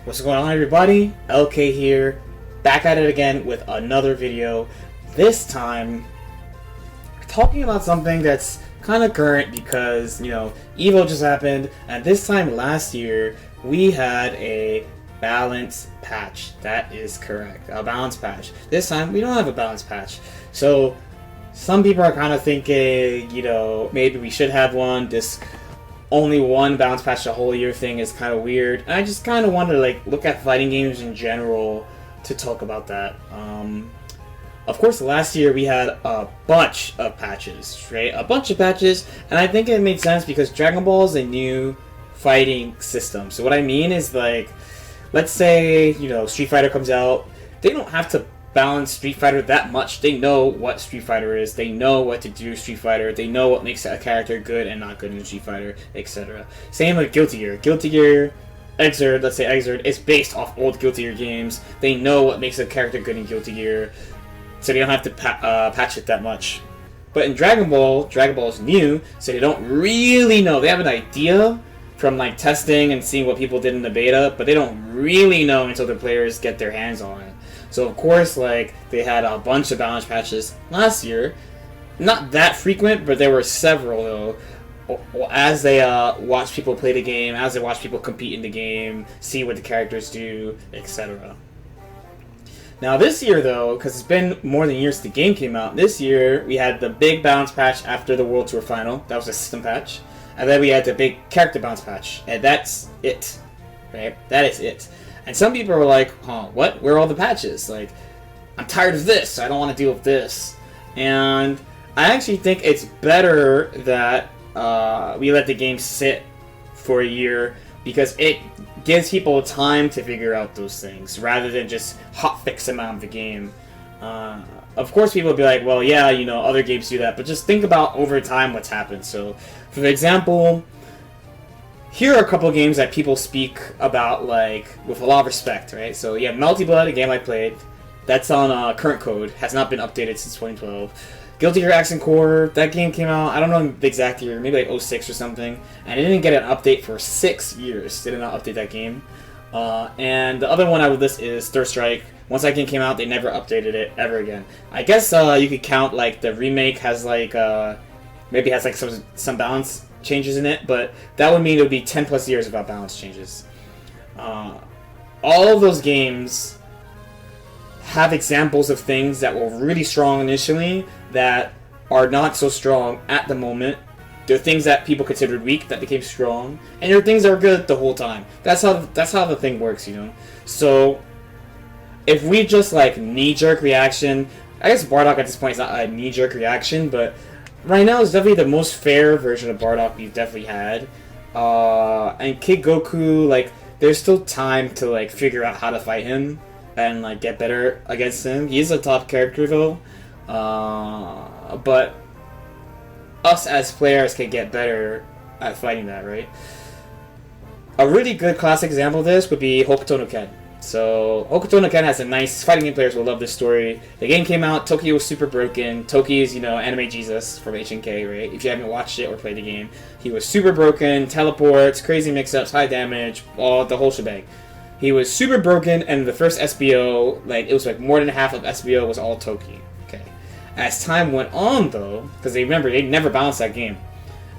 What's going on, everybody? LK here, back at it again with another video. This time, talking about something that's kind of current because, Evo just happened, and this time last year, we had a balance patch. That is correct, a balance patch. This time, we don't have a balance patch. So, some people are kind of thinking, maybe we should have one. This only one balance patch the whole year thing is kind of weird. And I just kind of wanted to look at fighting games in general to talk about that. Of course, last year we had a bunch of patches, right? A bunch of patches, and I think it made sense because Dragon Ball is a new fighting system. So what I mean is, let's say, Street Fighter comes out, they don't have to balance Street Fighter that much. They know what Street Fighter is, they know what to do Street Fighter, they know what makes a character good and not good in Street Fighter, etc. Same with Guilty Gear. Guilty Gear, Xrd, let's say Xrd, is based off old Guilty Gear games. They know what makes a character good in Guilty Gear, so they don't have to patch it that much. But in Dragon Ball is new, so they don't really know. They have an idea from testing and seeing what people did in the beta, but they don't really know until the players get their hands on it. So of course, they had a bunch of balance patches last year. Not that frequent, but there were several, though. As they watch people play the game, as they watch people compete in the game, see what the characters do, etc. Now this year, though, because it's been more than a year since the game came out, this year we had the big balance patch after the World Tour Final. That was a system patch. And then we had the big character balance patch. And that's it. Right? That is it. And some people were like, what? Where are all the patches? I'm tired of this. I don't want to deal with this. And I actually think it's better that we let the game sit for a year because it gives people time to figure out those things rather than just hotfix them out of the game. Of course, people will be like, well, yeah, other games do that. But just think about over time what's happened. So, for example, here are a couple of games that people speak about, with a lot of respect, right? So, yeah, Melty Blood, a game I played. That's on current code. Has not been updated since 2012. Guilty Gear Accent Core, that game came out, I don't know the exact year, maybe '06 or something. And it didn't get an update for 6 years. They did not update that game. And the other one I would list is Third Strike. Once that game came out, they never updated it ever again. I guess you could count, the remake has, maybe has, some balance changes in it, but that would mean it would be 10 plus years without balance changes. All of those games have examples of things that were really strong initially that are not so strong at the moment. There are things that people considered weak that became strong, and there are things that are good the whole time. That's how the thing works, So if we just knee-jerk reaction, I guess Bardock at this point is not a knee-jerk reaction, but right now is definitely the most fair version of Bardock we've definitely had. And Kid Goku, there's still time to figure out how to fight him and get better against him. He is a top character though, but us as players can get better at fighting that, right? A really good classic example of this would be Hokuto no Ken. So Hokuto no Ken has a nice fighting game. Players will love this story. The game came out. Toki was super broken. Toki is anime Jesus from HNK, right? If you haven't watched it or played the game, he was super broken. Teleports, crazy mix-ups, high damage, the whole shebang. He was super broken, and the first SBO, it was more than half of SBO was all Toki. Okay. As time went on, though, because they never balanced that game.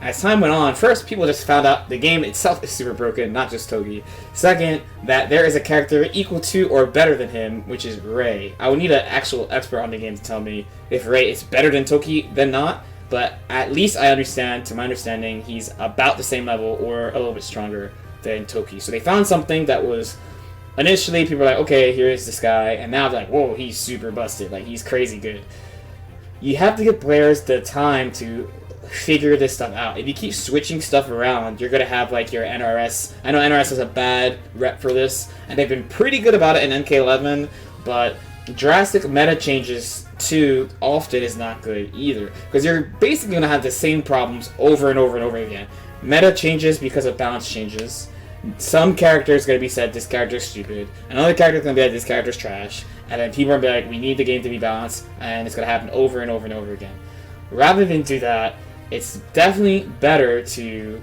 As time went on, first, people just found out the game itself is super broken, not just Toki. Second, that there is a character equal to or better than him, which is Rei. I would need an actual expert on the game to tell me if Rei is better than Toki than not, but at least to my understanding, he's about the same level or a little bit stronger than Toki. So they found something that was, initially, people were like, okay, here's this guy, and now they're like, whoa, he's super busted, he's crazy good. You have to give players the time to figure this stuff out. If you keep switching stuff around, you're going to have your NRS. I know NRS has a bad rep for this, and they've been pretty good about it in MK11, but drastic meta changes too often is not good either, because you're basically going to have the same problems over and over and over again. Meta changes because of balance changes. Some character is going to be said, this character's stupid. Another character is going to be like, this character's trash. And then people are going to be like, we need the game to be balanced, and it's going to happen over and over and over again. Rather than do that, it's definitely better to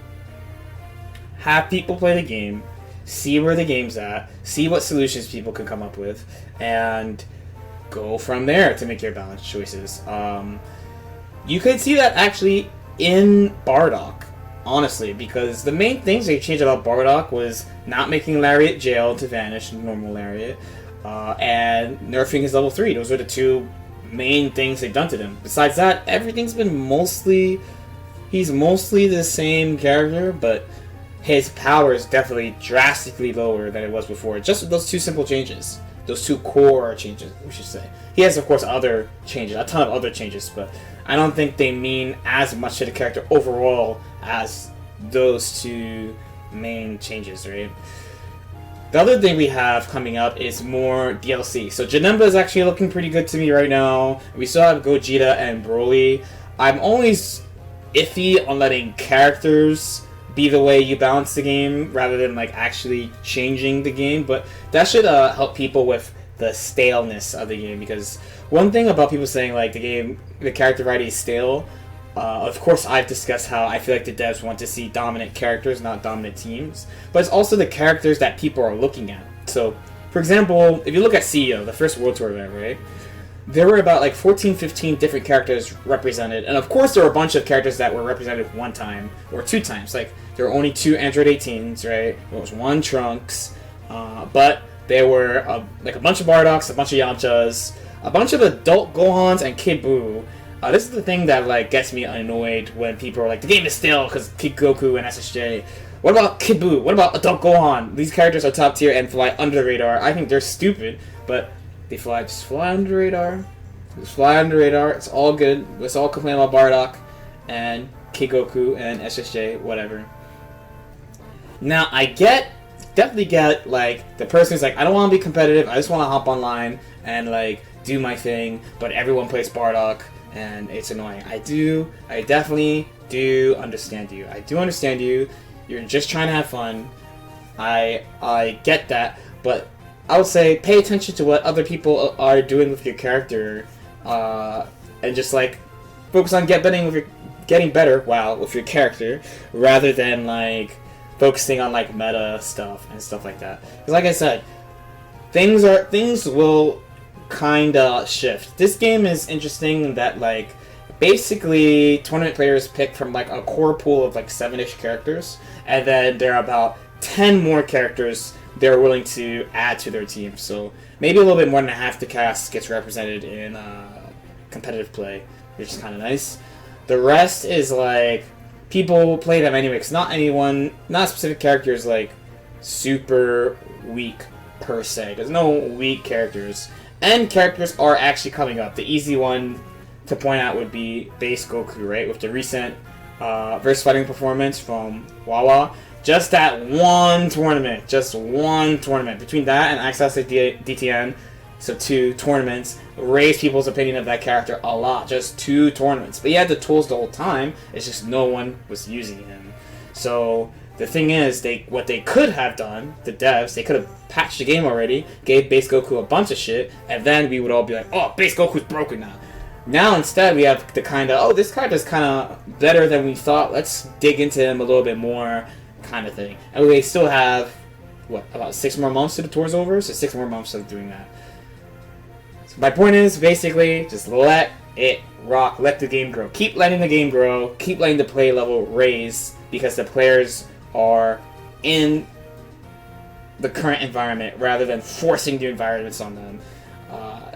have people play the game, see where the game's at, see what solutions people can come up with, and go from there to make your balance choices. You could see that actually in Bardock, honestly, because the main things they changed about Bardock was not making Lariat jail to vanish normal Lariat, and nerfing his level 3. Those are the two main things they've done to him. Besides that, everything's been he's mostly the same character, but his power is definitely drastically lower than it was before. Just with those two simple changes. Those two core changes, we should say. He has, of course, other changes, a ton of other changes, but I don't think they mean as much to the character overall as those two main changes, right? The other thing we have coming up is more DLC. So Janemba is actually looking pretty good to me right now. We still have Gogeta and Broly. I'm always iffy on letting characters be the way you balance the game rather than like actually changing the game, but that should help people with the staleness of the game, because one thing about people saying like the character variety is stale, of course I've discussed how I feel like the devs want to see dominant characters, not dominant teams, but it's also the characters that people are looking at. So for example, if you look at CEO, the first World Tour event, right, there were about like 14, 15 different characters represented, and of course there were a bunch of characters that were represented one time or two times. Like there were only 2 Android 18s, right? There was 1 Trunks, but there were like a bunch of Bardocks, a bunch of Yamchas, a bunch of adult Gohans, and Kid Buu. This is the thing that like gets me annoyed when people are like, the game is stale because Kid Goku and SSJ. What about Kid Buu? What about adult Gohan? These characters are top tier and fly under the radar. I think they're stupid, but they just fly under the radar. Just fly under the radar. It's all good. Let's all complain about Bardock and Kid Goku and SSJ, whatever. Now, I definitely get, like, the person who's like, I don't want to be competitive, I just want to hop online and, like, do my thing, but everyone plays Bardock, and it's annoying. I definitely do understand you. I do understand you. You're just trying to have fun. I get that, but I would say pay attention to what other people are doing with your character, and just, like, focus on getting better, with your character, rather than, like, focusing on like meta stuff and stuff like that. Because like I said, things will kinda shift. This game is interesting in that like basically tournament players pick from like a core pool of like 7-ish characters, and then there are about 10 more characters they're willing to add to their team. So maybe a little bit more than half the cast gets represented in competitive play, which is kind of nice. The rest is like people play them anyway, because not specific characters like super weak per se. There's no weak characters. And characters are actually coming up. The easy one to point out would be Base Goku, right? With the recent verse fighting performance from Wawa. Just that one tournament. Between that and Access to DTN, so 2 tournaments, raised people's opinion of that character a lot. Just 2 tournaments. But he had the tools the whole time, it's just no one was using him. So the thing is, what they could have done, the devs, they could have patched the game already, gave Base Goku a bunch of shit, and then we would all be like, oh, Base Goku's broken now. Now instead we have the kind of, oh, this character's kind of better than we thought, let's dig into him a little bit more kind of thing. And we still have, about 6 more months to the tour's over? So 6 more months of doing that. My point is, basically, just let it rock. Let the game grow. Keep letting the game grow. Keep letting the play level raise, because the players are in the current environment rather than forcing new environments on them.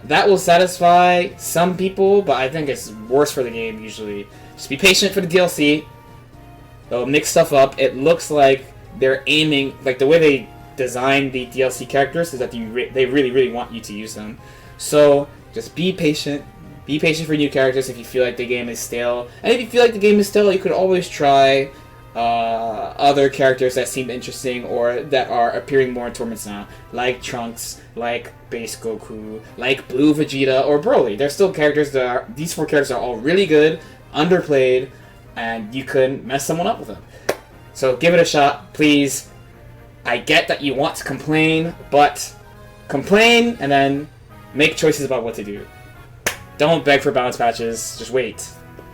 That will satisfy some people, but I think it's worse for the game usually. Just be patient for the DLC. They'll mix stuff up. It looks like they're aiming, like the way they design the DLC characters is that they really, really want you to use them. So, just be patient. Be patient for new characters if you feel like the game is stale. And if you feel like the game is stale, you could always try other characters that seem interesting or that are appearing more in tournaments now. Like Trunks, like Base Goku, like Blue Vegeta, or Broly. They're still characters that are... These 4 characters are all really good, underplayed, and you could mess someone up with them. So give it a shot, please. I get that you want to complain, but complain and then make choices about what to do. Don't beg for balance patches. Just wait.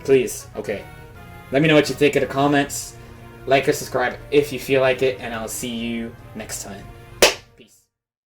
Please. Okay. Let me know what you think in the comments. like or subscribe if you feel like it, and I'll see you next time.